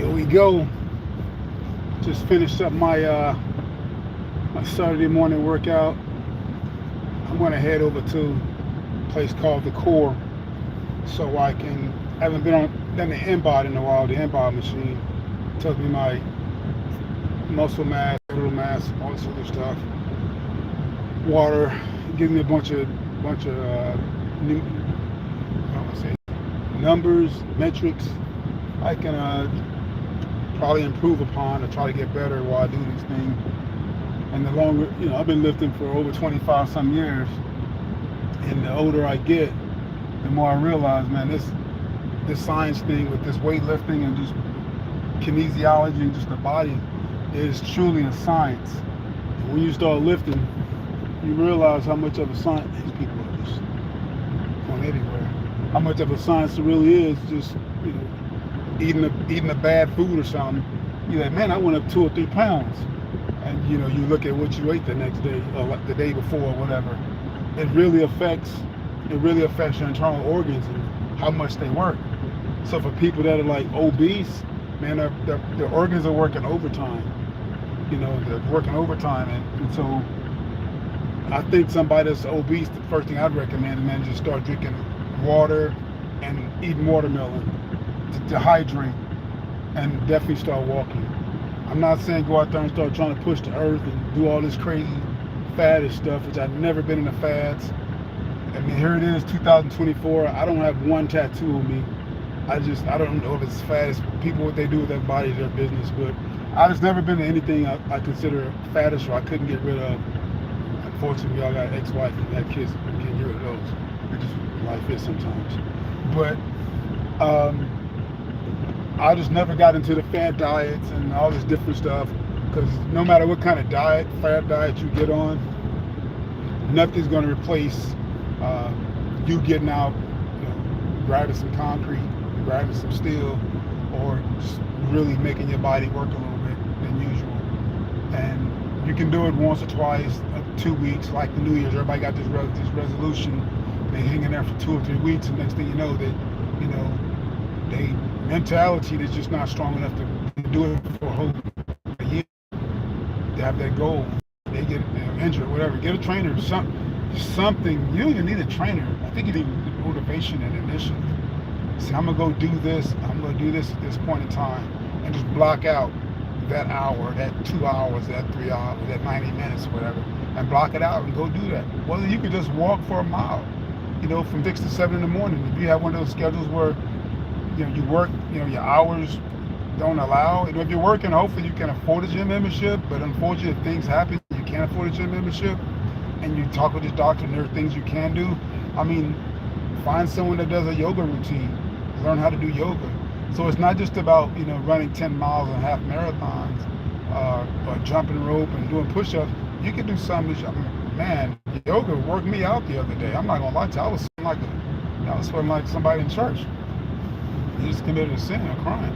Here we go. Just finished up my Saturday morning workout. I'm gonna head over to a place called the Core, so I haven't done the InBody in a while. The InBody machine tells me my muscle mass, total mass, all this other stuff. Water, gives me a bunch of new, I don't want to say numbers, metrics I can probably improve upon to try to get better while I do these things. And the longer, I've been lifting for over 25 some years, and the older I get, the more I realize, man, this science thing with this weightlifting and just kinesiology and just the body is truly a science. And when you start lifting, you realize how much of a science, these people are just going everywhere, how much of a science it really is, just, eating a bad food or something. You're like, man, I went up 2 or 3 pounds. And you look at what you ate the next day or the day before or whatever. It really affects your internal organs and how much they work. So for people that are like obese, man, their organs are working overtime. They're working overtime, and so I think somebody that's obese, the first thing I'd recommend is, man, just start drinking water and eating watermelon to hydrate, and definitely start walking. I'm not saying go out there and start trying to push the earth and do all this crazy faddish stuff, which I've never been into fads. I mean, here it is, 2024. I don't have one tattoo on me. I don't know if it's faddish. People, what they do with their body is their business, but I just never been to anything I consider faddish or I couldn't get rid of. Unfortunately, we all got ex-wife and had kids. We can't get rid of those. It's just life is sometimes. But I just never got into the fad diets and all this different stuff, because no matter what kind of fad diet you get on, nothing's going to replace you getting out, grabbing some concrete, grabbing some steel, or just really making your body work a little bit than usual. And you can do it once or twice, 2 weeks, like the New Year's. Everybody got this resolution. They hang in there for 2 or 3 weeks, and next thing you know, they mentality that's just not strong enough to do it for a whole year. They have that goal. They get injured, whatever. Get a trainer, something. You don't even need a trainer. I think you need motivation and initiative. See, I'm gonna go do this. I'm gonna do this at this point in time, and just block out that hour, that 2 hours, that 3 hours, that 90 minutes, whatever, and block it out and go do that. Whether you could just walk for a mile, from 6 to 7 in the morning. If you have one of those schedules where you work, your hours don't allow. If you're working, hopefully you can afford a gym membership, but unfortunately if things happen, you can't afford a gym membership, and you talk with your doctor and there are things you can do. I mean, find someone that does a yoga routine, learn how to do yoga. So it's not just about, running 10 miles and half marathons, or jumping rope and doing push-ups. You can do something. Man, yoga worked me out the other day. I'm not gonna lie to you, I was sweating like somebody in church. You just committed a sin, a crime.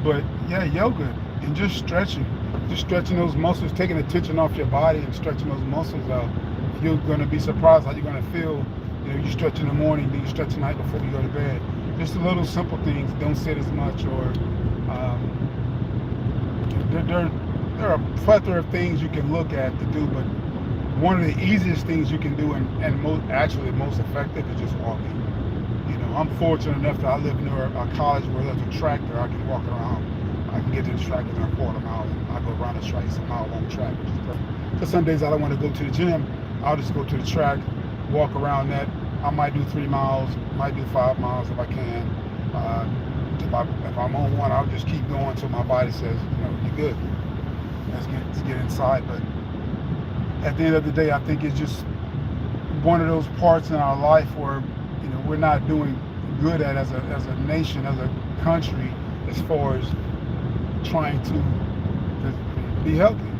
But yeah, yoga and just stretching those muscles, taking the tension off your body and stretching those muscles out. You're gonna be surprised how you're gonna feel. You stretch in the morning, then you stretch the night before you go to bed. Just the little simple things. Don't sit as much, or there are a plethora of things you can look at to do, but one of the easiest things you can do and most effective is just walking. I'm fortunate enough that I live near a college where there's a track there. I can walk around. I can get to the track in a quarter mile, and I go around the track. It's a mile-long track, which is perfect. So some days I don't want to go to the gym. I'll just go to the track, walk around that. I might do 3 miles, might do 5 miles if I can. If I'm on one, I'll just keep going until my body says, you're good. Let's get inside. But at the end of the day, I think it's just one of those parts in our life where we're not doing good at as a nation, as a country, as far as trying to be healthy.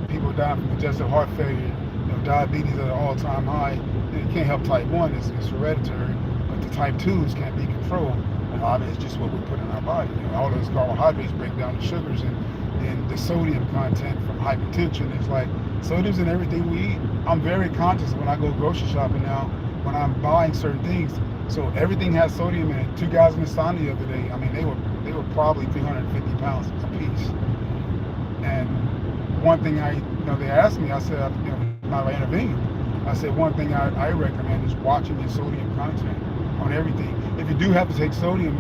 People dying from congestive heart failure, diabetes at an all-time high. You can't help type 1, it's hereditary, but the type 2s can't be controlled. And a lot of it's just what we put in our body. All those carbohydrates break down the sugars, and the sodium content from hypertension is like sodium's in everything we eat. I'm very conscious when I go grocery shopping now, when I'm buying certain things. So everything has sodium in it. 2 guys in the sauna the other day, I mean, they were probably 300, pounds a piece. And one thing they asked me, I said, not I intervene. I said, one thing I recommend is watching your sodium content on everything. If you do have to take sodium,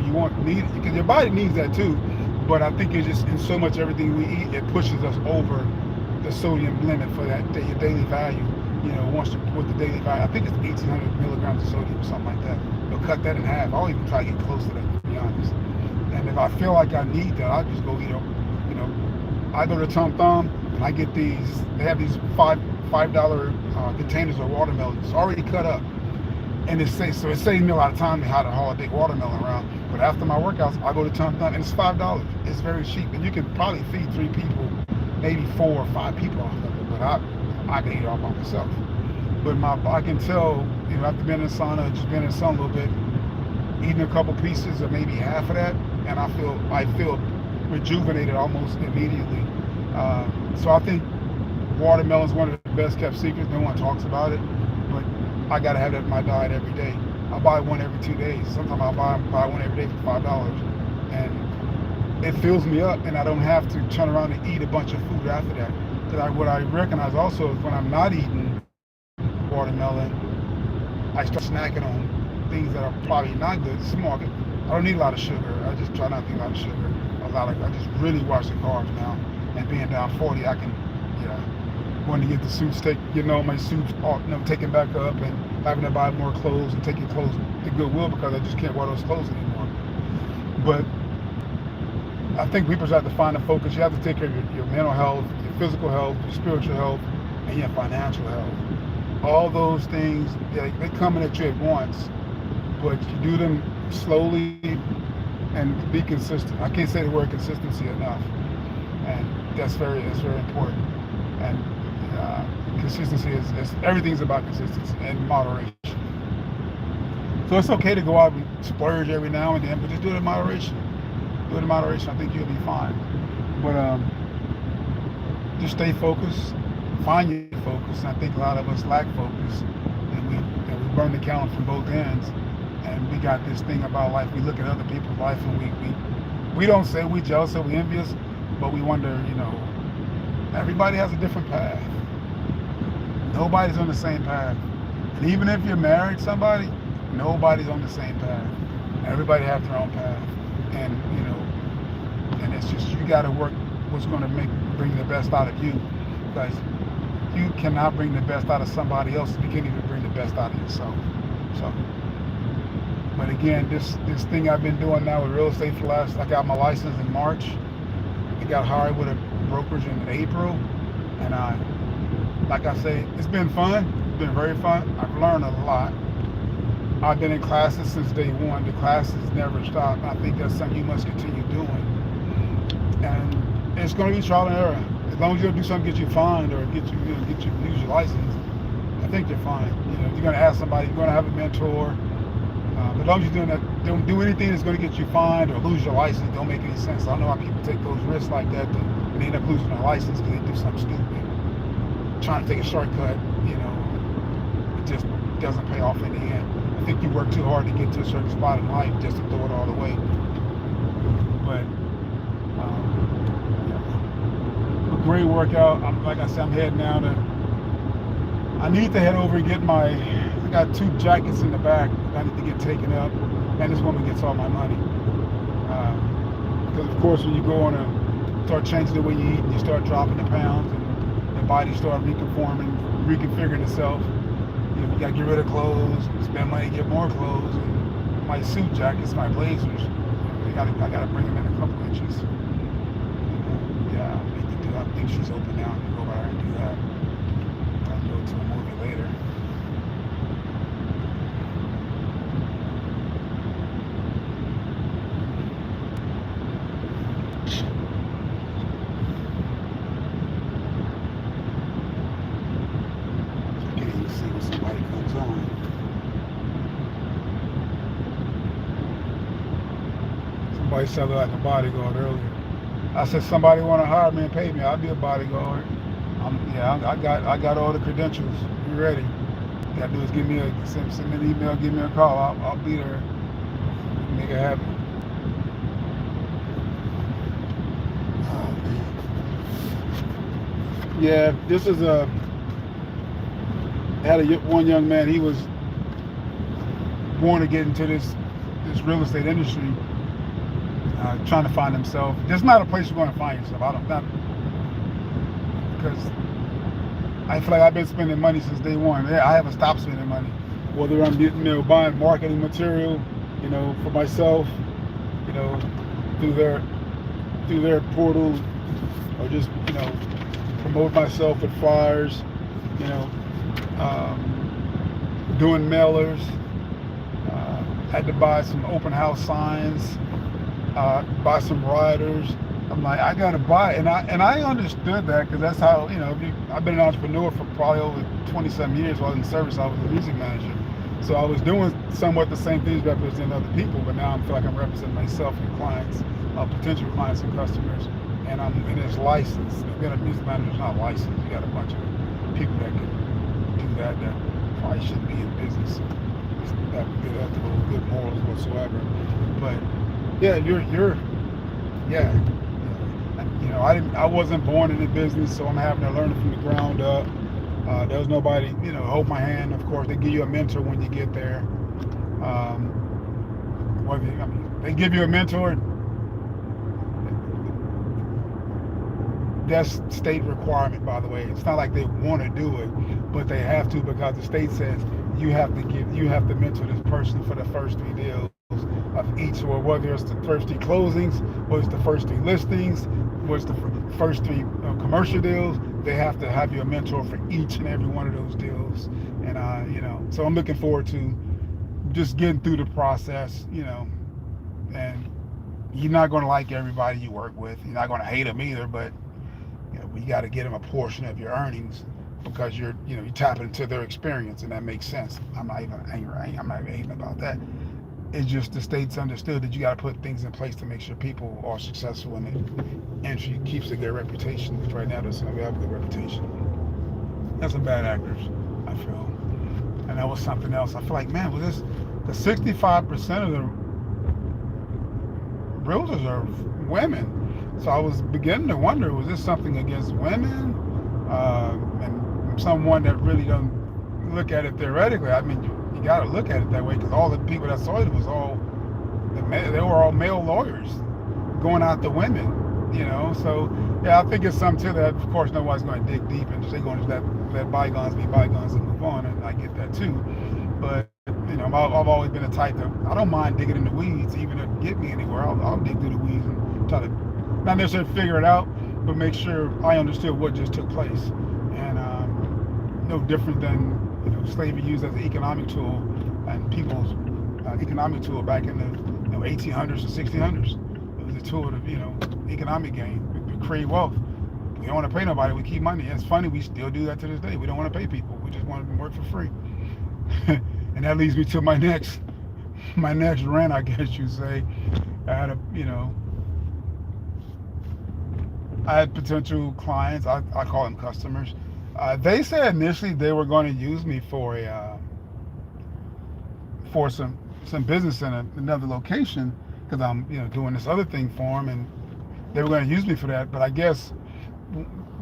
need it, because your body needs that too. But I think it's just in so much everything we eat, it pushes us over the sodium limit for your daily value. With the daily value, I think it's 1,800 milligrams of sodium or something like that. You'll cut that in half. I'll even try to get close to that, to be honest. And if I feel like I need that, I'll just go eat them. I go to Tom Thumb and I get these. They have these $5 containers of watermelon. It's already cut up, and it saves me a lot of time to how to haul a big watermelon around. But after my workouts, I go to Tom Thumb, and it's $5. It's very cheap, and you can probably feed 3 people, maybe 4 or 5 people off of it. But I can eat it all by myself. But I can tell, after being in the sauna, just being in the sun a little bit, eating a couple pieces or maybe half of that, and I feel rejuvenated almost immediately. So I think watermelon is one of the best kept secrets. No one talks about it, but I gotta have that in my diet every day. I buy one every 2 days. Sometimes I'll buy one every day for $5, and it fills me up, and I don't have to turn around and eat a bunch of food after that. Because what I recognize also is when I'm not eating watermelon, I start snacking on things that are probably not good. Small. I don't need a lot of sugar. I just try not to eat a lot of sugar. I just really watch the carbs now. And being down 40, I can, going to get the suits my suits, taken back up, and having to buy more clothes and taking clothes to Goodwill because I just can't wear those clothes anymore. But I think people just have to find a focus. You have to take care of your mental health, your physical health, your spiritual health, and your financial health. All those things, they come in at you at once, but you do them slowly and be consistent. I can't say the word consistency enough, and that's very important. And consistency is everything's about consistency and moderation. So it's okay to go out and splurge every now and then, but just do it in moderation. Do it in moderation. I think you'll be fine. But just stay focused. Find your focus. And I think a lot of us lack focus, and we burn the candle from both ends. And we got this thing about life. We look at other people's life, and we don't say we jealous or we envious, but we wonder, everybody has a different path. Nobody's on the same path. And even if you're married to somebody, nobody's on the same path. Everybody has their own path. And, and it's just, you got to work what's going to bring the best out of you. Because you cannot bring the best out of somebody else if you can't even bring the best out of yourself. So, but again, this thing I've been doing now with real estate for I got my license in March. I got hired with a brokerage in April. And like I say, it's been fun. It's been very fun. I've learned a lot. I've been in classes since day one. The classes never stop. I think that's something you must continue doing. And it's going to be trial and error. As long as you don't do something to get you fined or get you lose your license, I think you're fine. You're going to ask somebody, you're going to have a mentor. But as long as you're doing that, don't do anything that's going to get you fined or lose your license. Don't make any sense. I don't know how people take those risks like that and they end up losing their license because they do something stupid. Trying to take a shortcut, it just doesn't pay off in the end. I think you work too hard to get to a certain spot in life just to throw it all away. But a great workout. Like I said, I'm heading now I need to head over and get I got 2 jackets in the back that I need to get taken up, and this woman gets all my money. Because of course when you go on start changing the way you eat and you start dropping the pounds and your body start reconfiguring itself, you got to get rid of clothes, spend money to get more clothes. And my suit jackets, my blazers, I got to bring them in a couple inches. I think she's open now. I can go by her and do that. I'll go to a movie later. I can't even see when somebody comes on. Somebody said like a bodyguard earlier. I said, somebody want to hire me and pay me, I'll be a bodyguard. I got all the credentials. You ready? You got to do is send me an email, give me a call. I'll be there. Make it happen. Yeah, this is a had one young man. He was born to get into this real estate industry, trying to find himself. This is not a place you're going to find yourself. I don't not because I feel like I've been spending money since day one. Yeah, I haven't stopped spending money. Whether I'm buying marketing material, for myself, you know, through their portal, or just promote myself with flyers, you know, doing mailers. Had to buy some open house signs, buy some riders. I'm like, I gotta buy it. And I understood that, because that's how, I've been an entrepreneur for probably over 20-some years. While I was in service, I was a music manager. So I was doing somewhat the same things representing other people, but now I feel like I'm representing myself and clients, potential clients and customers. And it's licensed. Being a music manager is not licensed. You got a bunch of people that can do that probably shouldn't be in business. That good ethical, good morals whatsoever. But yeah, I wasn't born in the business, so I'm having to learn it from the ground up. There was nobody, hold my hand. Of course, they give you a mentor when you get there. They give you a mentor. That's state requirement, by the way. It's not like they want to do it, but they have to, because the state says you have to mentor this person for the first 3 deals of each, or whether it's the first 3 closings, whether it's the first 3 listings, whether it's the first 3 commercial deals. They have to have you a mentor for each and every one of those deals. And so I'm looking forward to just getting through the process, and you're not going to like everybody you work with. You're not going to hate them either, but you got to get them a portion of your earnings, because you're tapping into their experience, and that makes sense. I'm not even angry. I'm not even hating about that. It's just the state's understood that you got to put things in place to make sure people are successful in it, and she keeps a good reputation. Which right now doesn't have a good reputation. That's some bad actors, I feel. And that was something else. I feel like, man, was this the 65% of the realtors are women? So I was beginning to wonder, was this something against women? And someone that really doesn't look at it theoretically. I mean, you got to look at it that way, because all the people that saw it was they were all male lawyers going after women, So yeah, I think it's something to that. Of course, nobody's going to dig deep, and they're going to let bygones be bygones and move on, and I get that too. But I've always been a type that I don't mind digging in the weeds, even if it get me anywhere. I'll dig through the weeds and try to not necessarily figure it out, but make sure I understood what just took place. And no different than slavery used as an economic tool, and people's economic tool back in the 1800s and 1600s. It was a tool of economic gain. We create wealth. We don't want to pay nobody. We keep money. It's funny, we still do that to this day. We don't want to pay people. We just want them to work for free. And that leads me to my next rant, I guess you'd say. I had potential clients. I call them customers. They said initially they were going to use me for some business in another location, because I'm doing this other thing for them, and they were going to use me for that. But I guess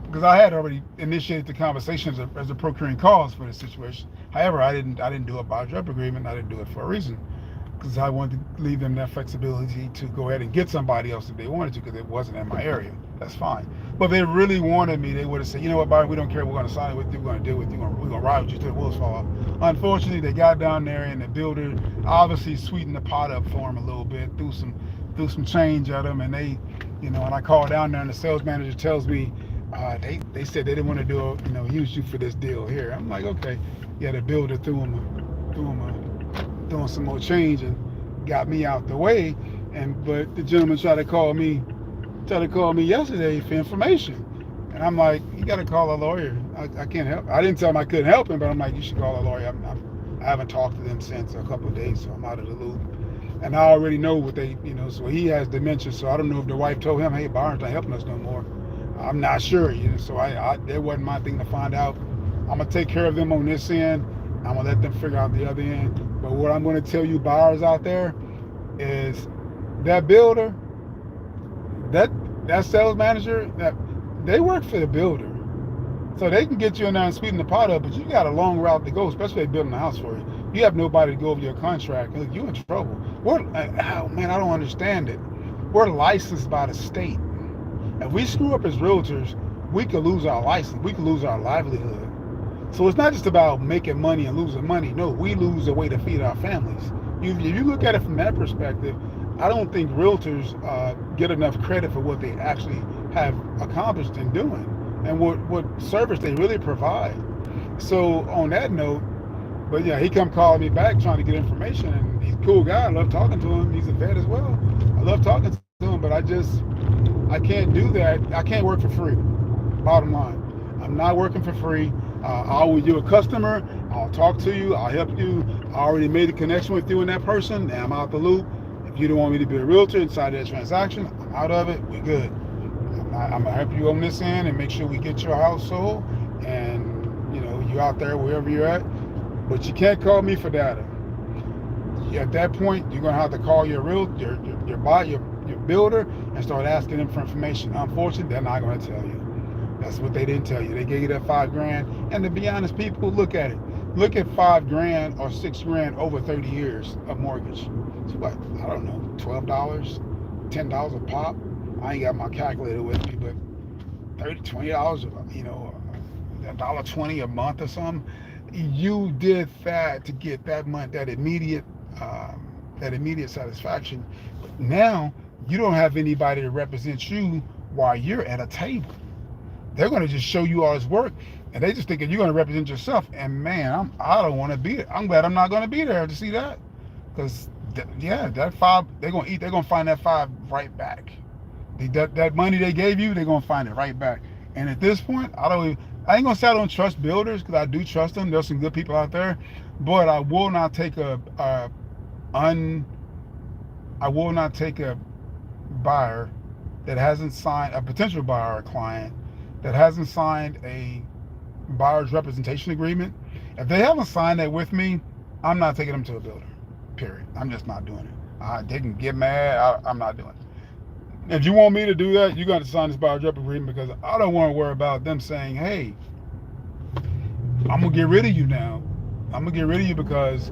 because I had already initiated the conversation as a procuring cause for this situation. However, I didn't do a buyer's rep agreement. I didn't do it for a reason, because I wanted to leave them that flexibility to go ahead and get somebody else if they wanted to, because it wasn't in my area. That's fine. But if they really wanted me, they would have said, you know what, Byron, we don't care. We're going to sign it with you. We're going to deal with you. We're going to ride with you till the wheels fall off. Unfortunately, they got down there, and the builder obviously sweetened the pot up for them a little bit, threw some change at them, and they, and I called down there, and the sales manager tells me, they said they didn't want to use you for this deal here. I'm like, okay. Yeah, the builder threw some more change and got me out the way. But the gentleman tried to call me yesterday for information, and I'm like, you got to call a lawyer. I can't help. I didn't tell him I couldn't help him, but I'm like, you should call a lawyer. I haven't talked to them since a couple of days, so I'm out of the loop. And I already know what they, so he has dementia, so I don't know if the wife told him, hey, Byron's not helping us no more. I'm not sure, so that wasn't my thing to find out. I'm going to take care of them on this end. I'm going to let them figure out the other end. But what I'm going to tell you buyers out there is that builder, that sales manager, that they work for the builder. So they can get you in there and speeding the pot up, but you got a long route to go, especially if they're building a house for you. You have nobody to go over your contract. Look, you're in trouble. Oh man, I don't understand it. We're licensed by the state. If we screw up as realtors, we could lose our license. We could lose our livelihood. So it's not just about making money and losing money. No, we lose a way to feed our families. If you look at it from that perspective, I don't think realtors get enough credit for what they actually have accomplished in doing and what service they really provide. So on that note, but yeah, he come calling me back trying to get information, and he's a cool guy. I love talking to him. He's a vet as well. I love talking to him, but I can't do that. I can't work for free. Bottom line, I'm not working for free. You're a customer. I'll talk to you. I'll help you. I already made a connection with you and that person. Now I'm out the loop. If you don't want me to be a realtor inside that transaction, I'm out of it. We're good. I'm gonna help you on this end and make sure we get your house sold. And you out there wherever you're at. But you can't call me for data. At that point, you're gonna have to call your builder and start asking them for information. Unfortunately, they're not gonna tell you. That's what they didn't tell you. They gave you that $5,000. And to be honest, people, look at it. Look at $5,000 or $6,000 over 30 years of mortgage. It's what, I don't know, $12, $10 a pop. I ain't got my calculator with me, but $30, $20, $1.20 a month or something. You did that to get that month, that immediate satisfaction. But now you don't have anybody to represent you while you're at a table. They're going to just show you all this work, and they just thinking you're going to represent yourself. And man, I don't want to be there. I'm glad I'm not going to be there to see that, because that $5 they're going to eat. They're going to find that $5 right back. That money they gave you, they're going to find it right back. And at this point, I ain't going to say I don't trust builders, because I do trust them. There's some good people out there, but I will not take a buyer that hasn't signed, a potential buyer or client that hasn't signed a buyer's representation agreement. If they haven't signed that with me, I'm not taking them to a builder. Period. I'm just not doing it. They can get mad. I'm not doing it. If you want me to do that, you got to sign this buyer's rep agreement, because I don't want to worry about them saying, hey, I'm going to get rid of you now. I'm going to get rid of you because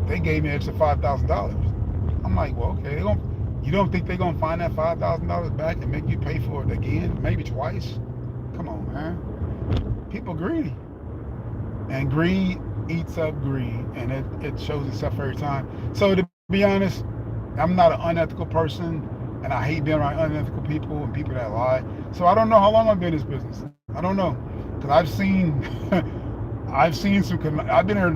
they gave me an extra $5,000. I'm like, well, okay. You don't think they're going to find that $5,000 back and make you pay for it again, maybe twice? Come on, man. People greedy. And greed eats up greed, and it shows itself every time. So to be honest, I'm not an unethical person, and I hate being around unethical people and people that lie. So I don't know how long I've been in this business. I don't know, because I've seen some. I've been here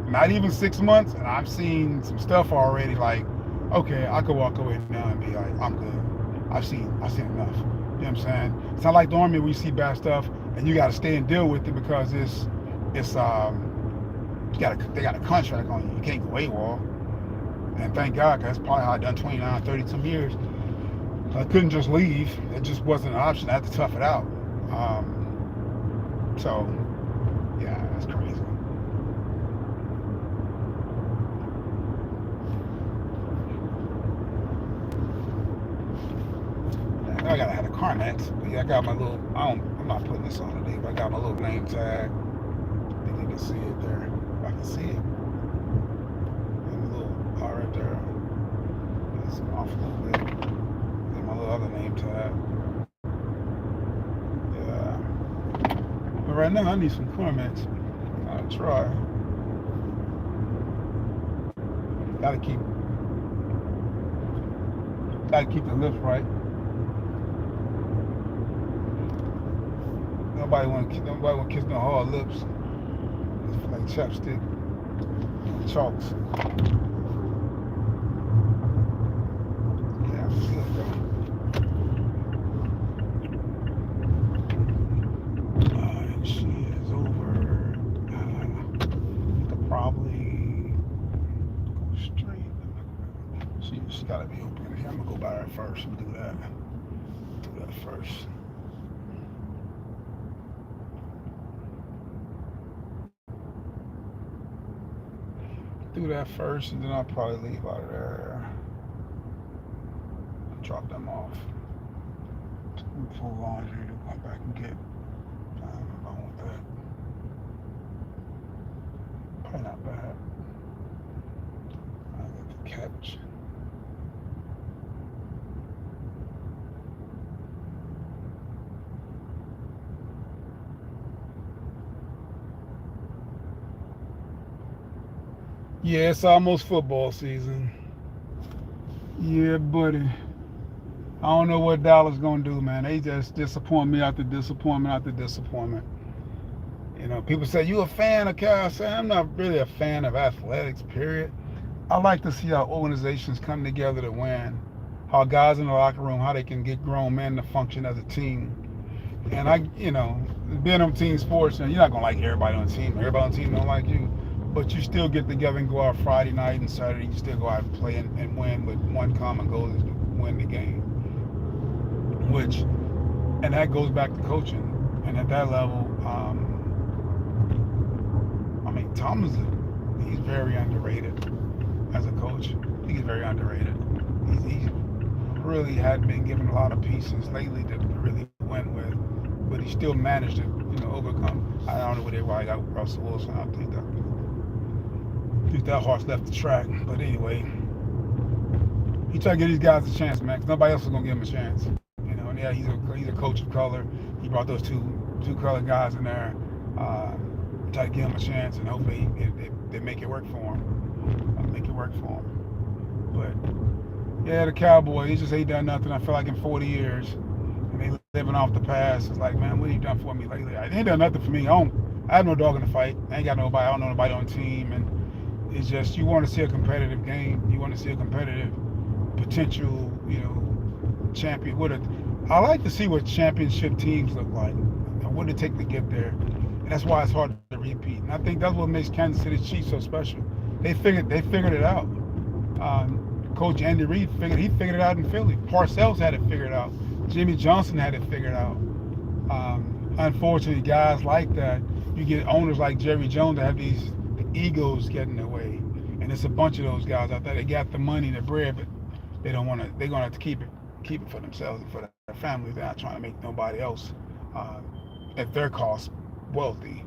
not even 6 months, and I've seen some stuff already. Like, okay, I could walk away now and be like, I'm good. I've seen enough. You know what I'm saying? It's not like the Army where you see bad stuff and you got to stay and deal with it, because they got a contract on you. You can't go AWOL. And thank God, because that's probably how I done 29, 30 some years. I couldn't just leave. It just wasn't an option. I had to tough it out. So yeah, that's crazy. I gotta have a Carnex. But yeah, I got my little. I'm not putting this on today, but I got my little name tag. I think you can see it there. If I can see it. And the little R right there. That's off a little bit. And my little other name tag. Yeah. But right now I need some Carnex. I'll try. Gotta keep the lift right. Nobody want to kiss no hard lips. It's like chapstick, chalks. Yeah, I'm good though. She is over. I could probably go straight. She gotta be open. Here, I'm gonna go by her first and do that. Do that first. Do that first, and then I'll probably leave out of there. Drop them off. Full laundry to come back and get. I want that. Probably not bad. I get the catch. Yeah, it's almost football season. Yeah, buddy. I don't know what Dallas gonna do, man. They just disappoint me after disappointment after disappointment. People say you a fan of Cal. I say I'm not really a fan of athletics. Period. I like to see how organizations come together to win. How guys in the locker room, how they can get grown men to function as a team. And being on team sports, and you're not gonna like everybody on the team. Everybody on the team don't like you, but you still get together and go out Friday night and Saturday. You still go out and play and win with one common goal is to win the game. And that goes back to coaching. And at that level, Thomas, he's very underrated as a coach. I think he's very underrated. He really hadn't been given a lot of pieces lately to really win with, but he still managed to, overcome. I don't know where I got Russell Wilson. I think that horse left the track. But anyway, he tried to give these guys a chance, man, because nobody else is gonna give him a chance. And yeah, he's a coach of color. He brought those two colored guys in there. Try to give him a chance, and hopefully they make it work for him. Make it work for him. But yeah, the Cowboys, he just ain't done nothing. I feel like in 40 years, and they living off the past. It's like, man, what have you done for me lately? They ain't done nothing for me. I have no dog in the fight. I ain't got nobody. I don't know nobody on the team, and it's just you want to see a competitive game. You want to see a competitive potential, champion. I like to see what championship teams look like and what it take to get there. And that's why it's hard to repeat. And I think that's what makes Kansas City Chiefs so special. They figured it out. Coach Andy Reid figured it out in Philly. Parcells had it figured out. Jimmy Johnson had it figured out. Unfortunately, guys like that, you get owners like Jerry Jones that have these egos getting in the way. And it's a bunch of those guys out there. They got the money and the bread, but they don't want to. They're gonna have to keep it for themselves and for their families. They're not trying to make nobody else at their cost wealthy.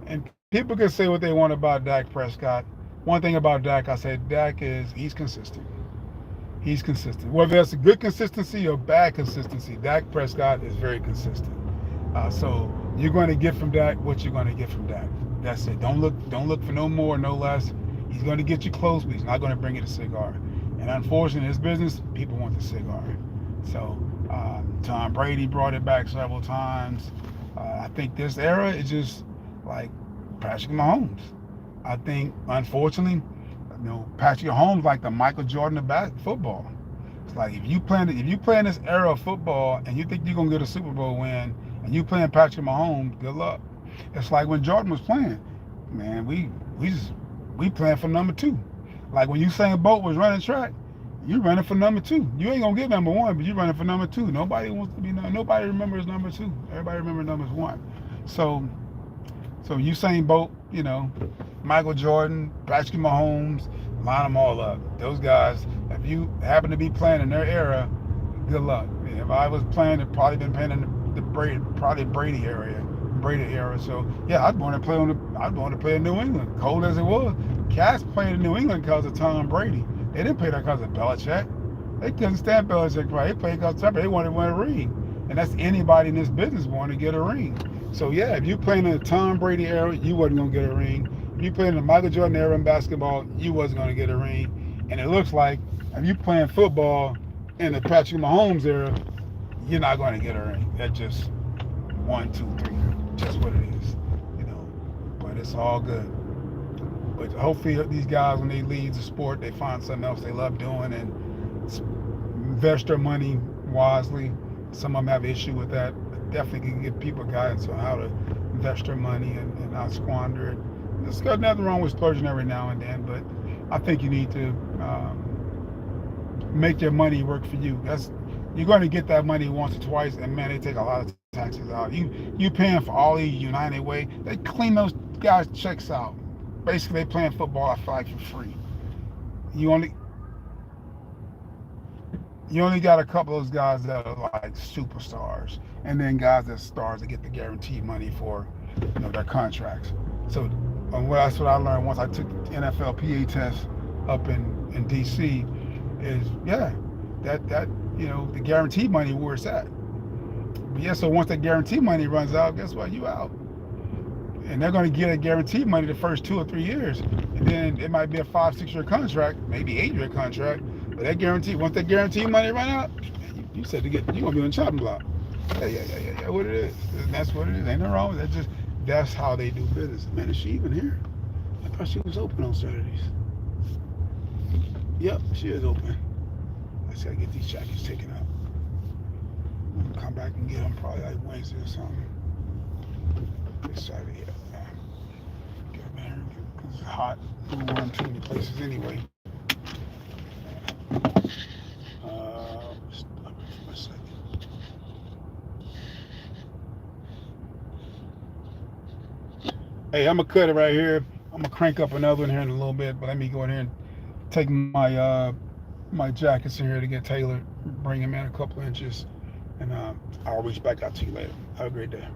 And people can say what they want about Dak Prescott. One thing about Dak, I say Dak he's consistent. He's consistent. Whether that's a good consistency or bad consistency, Dak Prescott is very consistent. So you're going to get from Dak what you're going to get from Dak. That's it. Don't look for no more, no less. He's going to get you close, but he's not going to bring you the cigar. And unfortunately, in his business, people want the cigar. So Tom Brady brought it back several times. I think this era is just like Patrick Mahomes. I think, unfortunately, Patrick Mahomes like the Michael Jordan of football. It's like if you play in this era of football and you think you're gonna get a Super Bowl win and you playing Patrick Mahomes, good luck. It's like when Jordan was playing, man. We playing for number 2. Like when Usain Bolt was running track, you running for number 2. You ain't gonna get number 1, but you running for number 2. Nobody wants to be nobody remembers number 2. Everybody remembers number 1. So Usain Bolt, Michael Jordan, Patrick Mahomes, line them all up. Those guys, if you happen to be playing in their era, good luck. If I was playing, it'd probably been playing in the Brady era. So yeah, I'd want to play in New England, cold as it was. Cats played in New England because of Tom Brady. They didn't play that because of Belichick. They couldn't stand Belichick. Right? They played because of Tom Brady. They wanted to win a ring, and that's anybody in this business wanting to get a ring. So yeah, if you playing in the Tom Brady era, you wasn't gonna get a ring. If you playing in the Michael Jordan era in basketball, you wasn't gonna get a ring. And it looks like if you playing football in the Patrick Mahomes era, you're not gonna get a ring. That's just 1, 2, 3, just what it is, But it's all good. But hopefully these guys, when they leave the sport, they find something else they love doing and invest their money wisely. Some of them have issue with that. Definitely can give people guidance on how to invest their money and not squander it. There's nothing wrong with splurging every now and then, but I think you need to make your money work for you. You're going to get that money once or twice, and man, they take a lot of taxes out. You paying for all these United Way, they clean those guys' checks out. Basically, they playing football, I feel like, for free. You only got a couple of those guys that are like superstars, and then guys that stars that get the guaranteed money for, their contracts. So, that's what I learned once I took the NFL PA test up in DC. Is that the guaranteed money where it's at. But yeah, so once that guaranteed money runs out, guess what? You out. And they're going to get a guaranteed money the first 2 or 3 years, and then it might be a 5-6 year contract, maybe 8 year contract. But that guarantee, once that guaranteed money run out, you said you're gonna be on the chopping block. Yeah. What it is, and that's what it is. Ain't nothing wrong with that. That's how they do business. Man, is she even here? I thought she was open on Saturdays. Yep, she is open. I just gotta get these jackets taken out. We'll come back and get them probably like Wednesday or something. This Saturday, get them here. It's hot. We don't run too many places anyway. Stop it for a second. Hey, I'm gonna cut it right here. I'm gonna crank up another one here in a little bit, but let me go in here and take my jackets in here to get tailored, bring them in a couple inches, and I'll reach back out to you later. Have a great day.